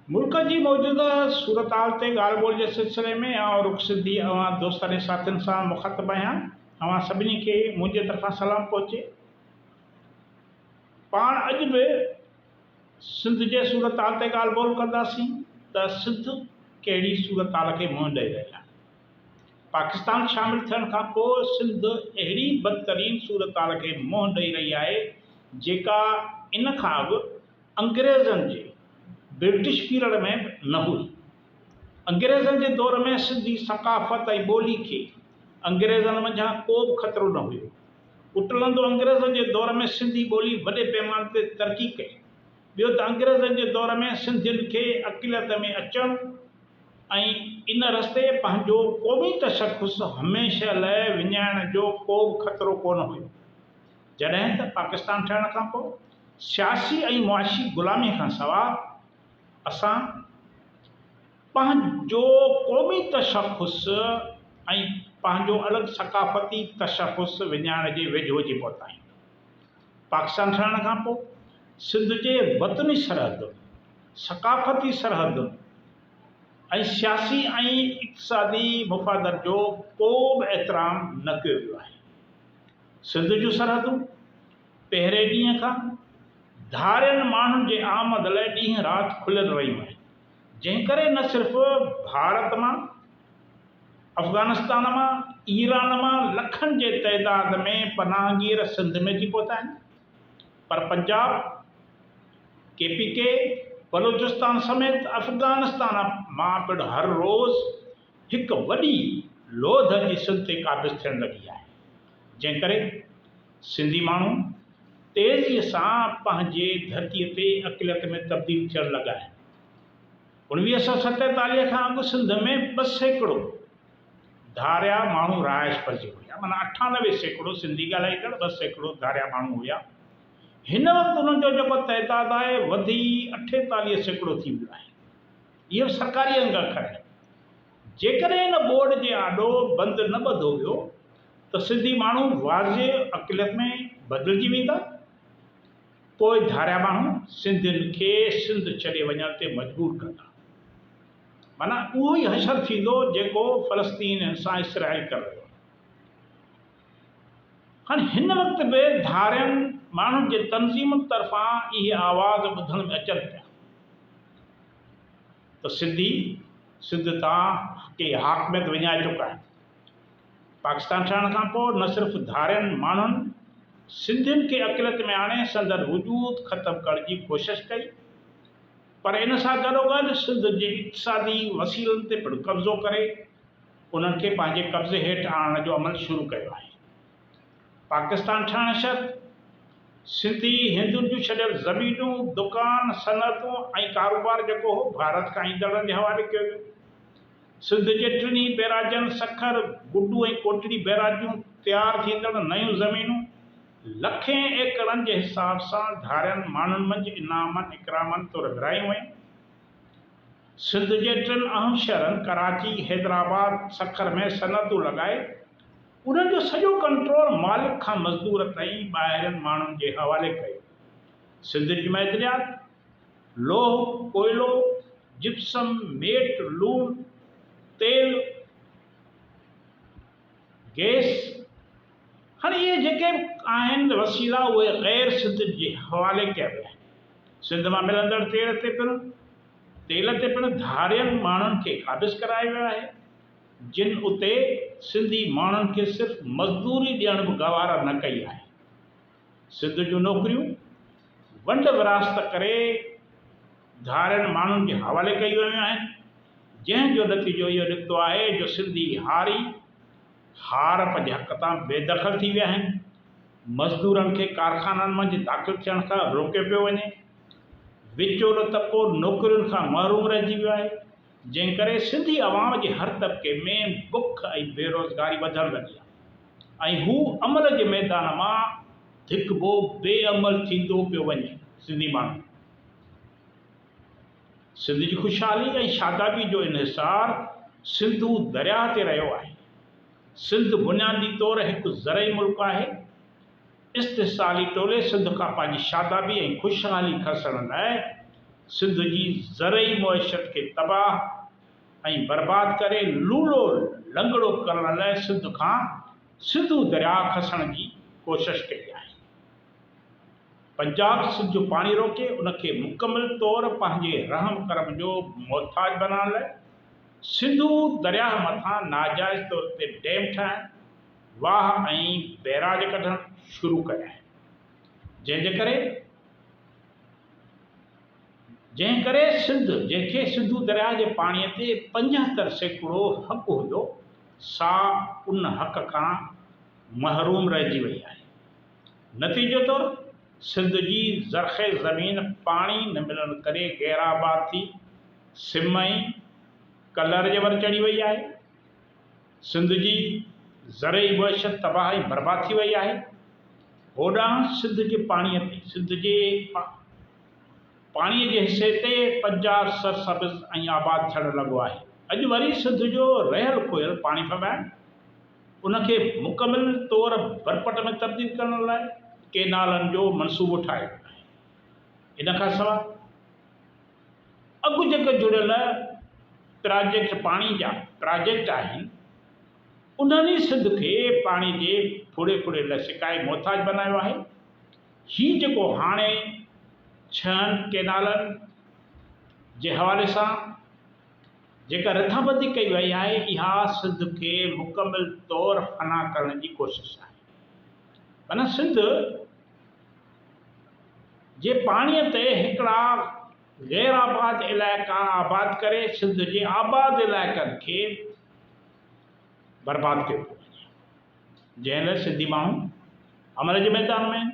मुल्क जी मौजूदा सूरत हाल ते ॻाल्हि ॿोल जे सिलसिले में आउं रुख सिद्धी दोस्त ऐं साथियुनि सां मुख़ातिब आहियां। अवां सभिनी खे मुंहिंजे तरफ़ां सलाम पहुचे। पाण अॼु बि सिंध जे सूरत हाल ते ॻाल्हि ॿोल कंदासीं त सिंध कहिड़ी सूरत हाल खे मुंहुं ॾेई रही आहे। पाकिस्तान शामिलु थियण खां पोइ सिंध अहिड़ी बदतरीन सूरत हाल खे मुंहुं ॾेई रही आहे जेका इन खां अॻु अंग्रेज़नि जे ब्रिटिश पीरियड में न हुई। अंग्रेज़नि जे दौर में सिंधी सकाफ़त ऐं ॿोली खे अंग्रेज़नि मंझां को बि ख़तरो न हुयो। उटलंदो अंग्रेज़नि जे दौर में सिंधी ॿोली वॾे पैमाने ते तरक़ी कई। ॿियो त अंग्रेज़नि जे दौर में सिंधियुनि खे अक़लियत में अचणु ऐं इन रस्ते पंहिंजो क़ौमी तशख़ुस हमेशह लाइ विञाइण जो को बि ख़तरो कोन हुयो। जॾहिं त पाकिस्तान ठहण खां पोइ सियासी ऐं मुआशी ग़ुलामी खां सवाइ असां पंहिंजो क़ौमी तशख़ुस ऐं पंहिंजो अलॻि सकाफ़ती तशख़ुस विञाइण जे वेझो अची पहुता आहियूं। पाकिस्तान ठहण खां पोइ सिंध जे वतनी सरहदुनि, सकाफ़ती सरहदुनि ऐं सियासी ऐं इक़्तिसादी मुफ़ादत जो को बि एतिराम न कयो वियो आहे। सिंध जूं सरहदूं पहिरें ॾींहं खां धारियनि माण्हुनि जे आमद लाइ ॾींहुं राति खुलियल रहियूं आहिनि, जंहिं करे न सिर्फ़ु भारत मां, अफ़गानिस्तान मां, ईरान मां लखनि जे तइदाद में पनाहगीर सिंध में अची पहुता आहिनि, पर पंजाब, KPK, बलोचिस्तान समेत अफ़गानिस्तान मां पिणु हर रोज़ हिकु वॾी लोध जी सिंध ते क़ाबिज़ थियण लॻी आहे, जंहिं करे सिंधी माण्हू तेज़ीअ सां पंहिंजे धरतीअ ते अक़लियत में तब्दील थियण लॻा आहिनि। 1947 खां अॻु सिंध में 2% धारिया माण्हू रहाइश पज़ीर हुया, माना 98% सिंधी ॻाल्हाईंदड़, 2% धारिया माण्हू हुया। हिन वक़्तु उन्हनि जो जेको तइदाद आहे वधी 48% थी वियो आहे। इहे सरकारी अंग अखर आहिनि। जेकॾहिं इन बोर्ड जे आॾो बंदि न ॿधो वियो त सिंधी माण्हू वाज़े अक़लियत में बदिलजी वेंदा। पोइ धारिया माण्हू सिंधियुनि खे सिंध छॾे वञण ते मजबूर कंदा। माना उहो ई हशर थींदो जेको फ़लस्तीन सां इसराइल करे रहियो। हाणे हिन वक़्त बि धारियनि माण्हुनि जे तनज़ीमुनि तरफ़ां इहे आवाज़ ॿुधण में अचनि पिया त सिंध तां के हाकमियत विञाए चुका आहिनि। पाकिस्तान ठहण खां पोइ न सिर्फ़ु धारियनि माण्हुनि सिंधियुनि खे अक़लियत में आणे संदनि वजूद ख़तमु करण जी कोशिशि कई, पर इन सां गॾोगॾु सिंध जे इक़्तिसादी वसीलनि ते पिणु कब्ज़ो करे उन्हनि खे पंहिंजे कब्ज़े हेठि आणण जो अमल शुरू कयो आहे। पाकिस्तान ठहण शर्त सिंधी हिंदुनि जूं छॾियल ज़मीनूं, दुकान, सनअतूं ऐं कारोबार जेको हो भारत खां ईंदड़नि जे हवाले कयो वियो। सिंध जे टिनी बैराजनि सखर, गुड्डू ऐं कोटड़ी बैराजूं तयारु थींदड़ नयूं ज़मीनूं लखें एकड़नि जे हिसाब सां धारियनि माण्हुनि मंझि इनामनि इकरामनि तौरु विरायूं वयूं। सिंध जे 3 अहम शहरनि कराची, हैदराबाद, सखर में सनअतूं लॻाए उन्हनि जो सॼो कंट्रोल मालिक खां मज़दूर ताईं ॿाहिरिनि माण्हुनि जे हवाले कयो। सिंध जी मैदनियात लोह, कोयलो, जिप्सम, मेट, लूण, तेल, गैस, हाणे इहे जेके आहिनि वसीला उहे ग़ैर सिंध जे हवाले कया विया आहिनि। सिंध मां मिलंदड़ तेल ते पिणु धारियनि माण्हुनि खे क़ाबिज़ करायो वियो आहे, जिन उते सिंधी माण्हुनि खे सिर्फ़ु मज़दूरी ॾियण बि गवारा न कई आहे। सिंध जूं नौकरियूं वंड विरासत करे धारियनि माण्हुनि जे हवाले कई वियूं आहिनि, जंहिंजो नतीजो इहो निकितो आहे जो सिंधी हार पंहिंजे हक़ तां बेदख़ल थी विया आहिनि। मज़दूरनि खे कारखाननि मंझि दाख़िल थियण खां रोके पियो वञे। विचोलो तबिको नौकरियुनि खां महरूम रहिजी वियो आहे, जंहिं करे सिंधी अवाम जे हर तबिके में बुख ऐं बेरोज़गारी वधण लॻी आहे ऐं हू अमल जे मैदान मां धिकबो बेअमल थींदो पियो वञे। सिंधी माण्हू सिंध जी ख़ुशहाली ऐं शादाबी जो इन्हिसार सिंधू दरिया ते रहियो आहे। सिंध बुनियादी तौरु हिकु ज़रई मुल्क आहे। इस्तिहसाली टोले सिंध खां पंहिंजी शादाबी ऐं ख़ुशहाली खसण लाइ सिंध जी ज़रई मुआशत खे तबाह ऐं बर्बाद करे लूलो लंगड़ो करण लाइ सिंध खां सिंधु दरिया खसण जी कोशिश कई आहे। पंजाब सिंध जो पाणी रोके उनखे मुकमिल तौर पंहिंजे रहम करम जो मोहताज बनाइण लाइ सिंधु दरिया मथां नाजाइज़ तौर ते डैम ठाहिण, वाह ऐं बैराज कढण शुरू कया आहिनि, जंहिं करे सिंध जंहिंखे सिंधु दरिया जे पाणीअ ते 75% हक़ हुयो, सा उन हक़ खां महरूम रहिजी वई आहे। नतीजो तौर सिंध जी ज़रख़ेज़ ज़मीन पाणी न मिलण करे गैराबाद थी सिमई कलर जे वर चढ़ी वई आहे। सिंध जी ज़रई मुआशत तबाह ऐं बर्बाद थी वई आहे। होॾां सिंध जे पाणीअ ते पाणीअ जे हिसे ते पंजाब सरसब्ज़ ऐं आबाद थियण लॻो आहे। अॼु वरी सिंध जो रहियल खोयल पाणी फहिमाइण, उनखे मुकमिल तौर भरपट में तब्दील करण लाइ केनालनि जो मनसूबो ठाहियो आहे। इन खां सवाइ अॻु जेके जुड़ियल पाणी जा प्रोजेक्ट आहिनि, उन्हनि सिंध खे पाणी जे फुड़े फुड़े लाइ सिकाए मोहताज बनायो आहे। हीउ जेको हाणे 6 केनालनि जे हवाले सां जेका रिथाबंदी कई वई आहे, इहा सिंध खे मुकमिल तौर फना करण जी कोशिश आहे। माना सिंध जे पाणीअ ते हिकिड़ा गैर आबाद इलाइक़ा आबाद करे सिंध जे आबाद इलाइक़नि खे बर्बाद कयो पियो वञे, जंहिं लाइ सिंधी माण्हू अमल जे मैदान में,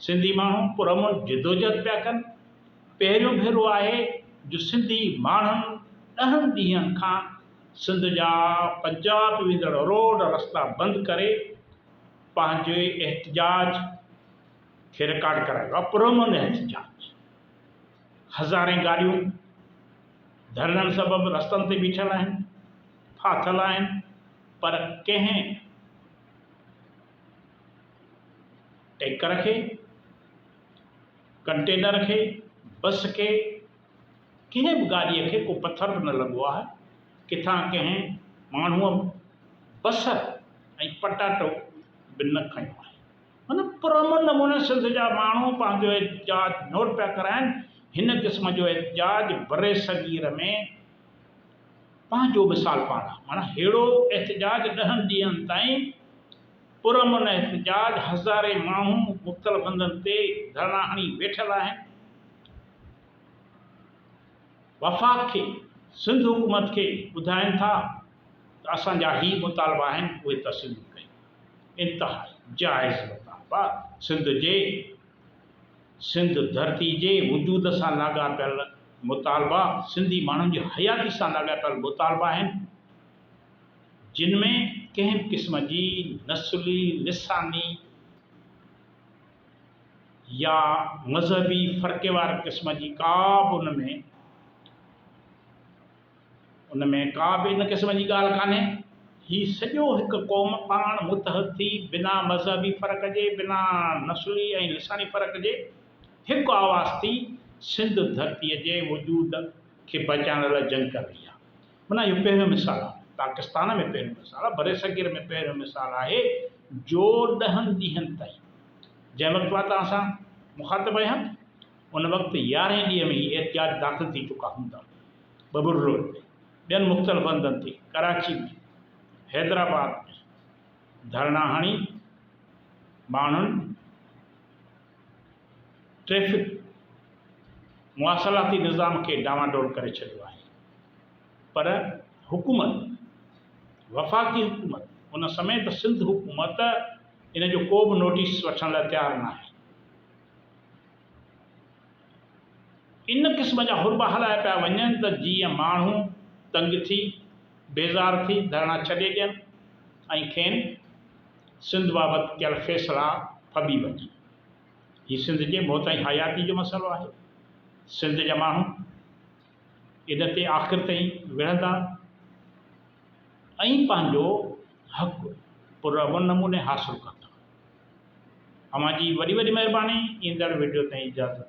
सिंधी माण्हू पुरअमन जिदोजहद पिया कनि। पहिरियों भेरो आहे जो सिंधी माण्हुनि 10 ॾींहंनि खां सिंध जा पंजाब वेंदड़ रोड रस्ता बंदि करे पंहिंजे एहतजाज खे रिकॉर्ड करायो आहे। पुरअमन एहतजाज, हज़ारें गाॾियूं धरणनि सबबि रस्तनि ते बीठल आहिनि, फाथल आहिनि, पर कंहिं टैंकर खे, कंटेनर खे, बस खे, कंहिं बि गाॾीअ खे को पथर बि न लॻो आहे। किथां कंहिं माण्हूअ बसर ऐं पटाटो बि न खयो आहे। मतिलबु पुरअमन नमूने सिंध जा माण्हू पंहिंजो एहतजाज नोट पिया कराइनि। हिन क़िस्म जो एहतजाज बरे सगीर में पंहिंजो मिसाल पाण आहे। माना अहिड़ो एहतजाज 10 ॾींहंनि ताईं पुरअमन एहतजाज, हज़ारे माण्हू मुख़्तलिफ़ हंधनि ते धरना हणी वेठल आहिनि। वफ़ाक़ खे, सिंध हुकूमत खे ॿुधाइनि था त असांजा ही मुतालबा आहिनि, उहे तस्लीम कयूं। इंतिहा जाइज़ मुतालबा, सिंध धरती जे वजूद सां लाॻापियल मुतालबा, सिंधी माण्हुनि जी हयाती सां लाॻापियल मुतालबा आहिनि, जिन में कंहिं क़िस्म जी नस्ली, लिसानी या मज़हबी फ़र्क़े वारे क़िस्म जी का बि उनमें का बि इन क़िस्म जी ॻाल्हि कान्हे। हीउ सॼो हिकु क़ौम पाण मुतहद थी बिना मज़हबी फ़र्क़ जे, बिना नस्ली ऐं लिसानी फ़र्क़ जे हिकु आवाज़ थी सिंध धरतीअ जे वजूद खे बचाइण लाइ जंग कर रही आहे। माना इहो पहिरियों मिसाल आहे, पाकिस्तान में पहिरियों मिसाल आहे, बरे सगीर में पहिरियों मिसाल आहे जो 10 ॾींहंनि ताईं, जंहिं वक़्तु मां तव्हां सां मुखातिब आहियां, उन वक़्तु 11हें ॾींहं में ही एहतजाज दाख़िल थी चुका हूंदा। बबुर रोड ते, ॿियनि मुख़्तलिफ़ हंधनि ते, कराची में, हैदराबाद में धरना हणी माण्हुनि ट्रैफ़िक मुवासलाती निज़ाम खे डामाडोल करे छॾियो आहे। पर हुकूमत, वफ़ाक़ी हुकूमत, उन समेत सिंध हुकूमत इन जो को बि नोटिस वठण लाइ तयारु न आहे। इन क़िस्म जा हुरबा हलाए पिया वञनि त जीअं माण्हू तंग थी, बेज़ार थी धरना छॾे ॾियनि ऐं खेनि सिंध बाबति कयल फ़ैसिला फबी वञे। हीउ सिंध जे मौत ऐं हयाती जो मसइलो आहे। सिंध जा माण्हू इन ते आख़िर ताईं विढ़ंदा ऐं पंहिंजो हक़ पुरअमन नमूने हासिलु कंदा। अव्हां जी वॾी वॾी महिरबानी। ईंदड़ वीडियो ताईं इजाज़त।